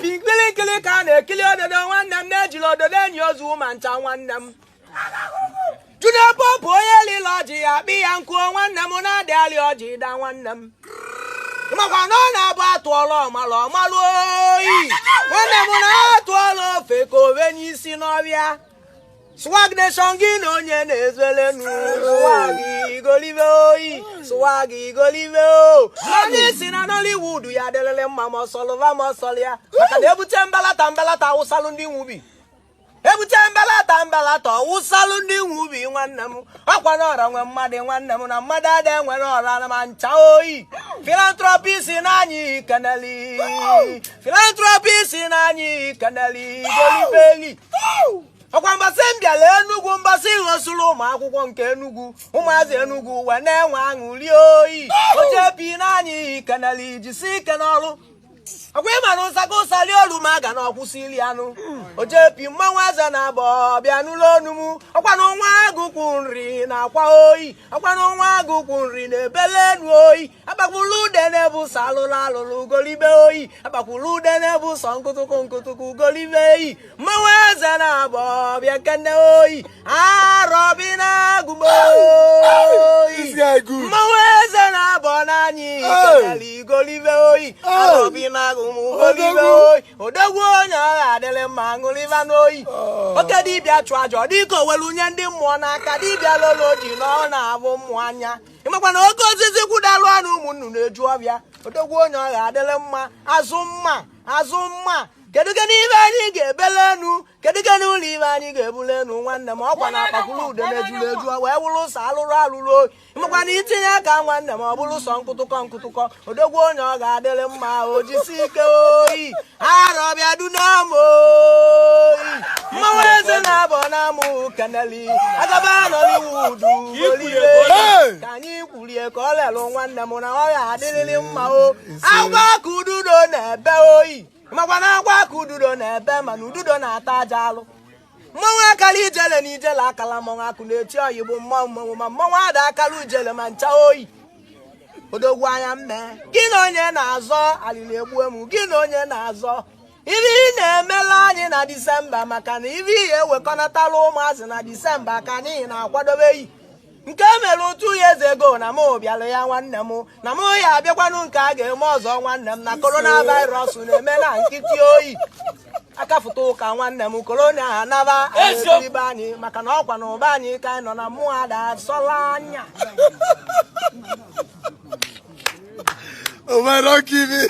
Traffic kili kana kili ododo nwannem na ejilo ododo enyi ozu mancha nwannem. Junior Popo onye lile ọjị ya akpị ya nkụ nwannem na adị ali ọjị da nwannem. Makwa no na abụ atụọla ọmalụ oyi. Nwannem na atụọla ofe ka owe n'isi n'ọbịa. Swag nation gị na onye na-ezwele nu. Swag igolive oyi. Swag igolive o. Onye si na Nollywood ya delele mma ma ọsọlụva ma ọsọlụ ya. Maka na ebute mbelata awụsalụ ndị nwubi. Ebute mbelata awụsalụ ndị nwubi nwannem. Ọkwa na ọra nwe mmadụ nwannem na mmadụ adị nwere ọra na ma ncha oyi. Philanthropy si na anyị kanali. Philanthropy si na anyị kanali golibeli. Ọkwa mbasị mbịala Enugu mbasị ghọsụrụ ụmụ akwụkwọ nke Enugu ụmụazị Enugu wee na-enwe aṅụrị oyi ojepi n'anyị kanali jisi ike n'ọrụ ọkwa ịma na ụsaga ụsali olu ma ga na ọkwụsịli anụ ojepi mmanwụ eze na-abọ bịa n'ụlọ onu m ọkwa na nwa agụkwu nri na-akwa oyi ọkwa na nwa agụkwu nri na-ebele enu oyi agbakwulu ude na-ebu sọ alụlụ golibe oyi agbakwulu ude na-ebu sọ nkụtụkụ golibe eyi mmanwụ eze na-abọ bịa kene oyi arọbi na-agụgbo oyi mmanwụ eze na-abọ n'anyị keneli golibe oyi arọbi na-agụmụ golibe oyi odogwu onye ọha adịrị mma ṅụrịva n'oyi oke dibịa chụ aja dịka owelu nye ndị mmụọ n'aka dibịa lolo ji na ọ na-abụ mmụọ anya ịmakwa na oke osisi kwụdalụ ọnụ ụmụnnu na-eju ọbịa odogwu onye ọha adịrị mma azụ mma kedu gị n'ibe anyị ga-ebele enu kedu gị n'ụlọ ibe anyị ga-ebule enu nwanne m ọkwa na akpakwuru ude na-ejulu eju wee wụrụ ụsọ alụrụ oyi ịmakwa na itinye aka nwanne m ọ bụrụ ụsọ nkụtụkọ odogwu onye ọ ga-adịrị mma o jisi ike oyi arọbịa dunam oyi mmanwụ eze na-abọ n'amụ keneli agaba Nollywood olive ka anyị kwurie ka ọ lelụ nwanne m na ọ ga-adịrịrị mma o agwa ka ududo na-ebe oyi makwa na agwa ka ududo na-ebe mana ududo na-ata aja alụ mmanwụ akala ijele na ijele akala mmanwụ akụ na-eti oyi bụ mmanwụ ma mmanwụ ada akala ijele ma ncha oyi odogwu anya mme gị na onye na-azọ alịla egbu emu gị na onye na-azọ ibe ị na-emela anyị na Disemba maka na ibe ihe ewekọnatala ụmụazị na Disemba ka anyị na-akwadobe yi nke mere otu ya eze ego na m bịara ya nwanne m na m ya abịakwanụ nke a ga-eme ọzọ nwanne m na coronavirus na-eme na nkịtị oyi akafụta ụka nwanne m korona ha naba ibe anyị maka na ọkwa na ụba anyị ka anyị nọ na mmụọ ada asọla anya. Oh my, don't give me.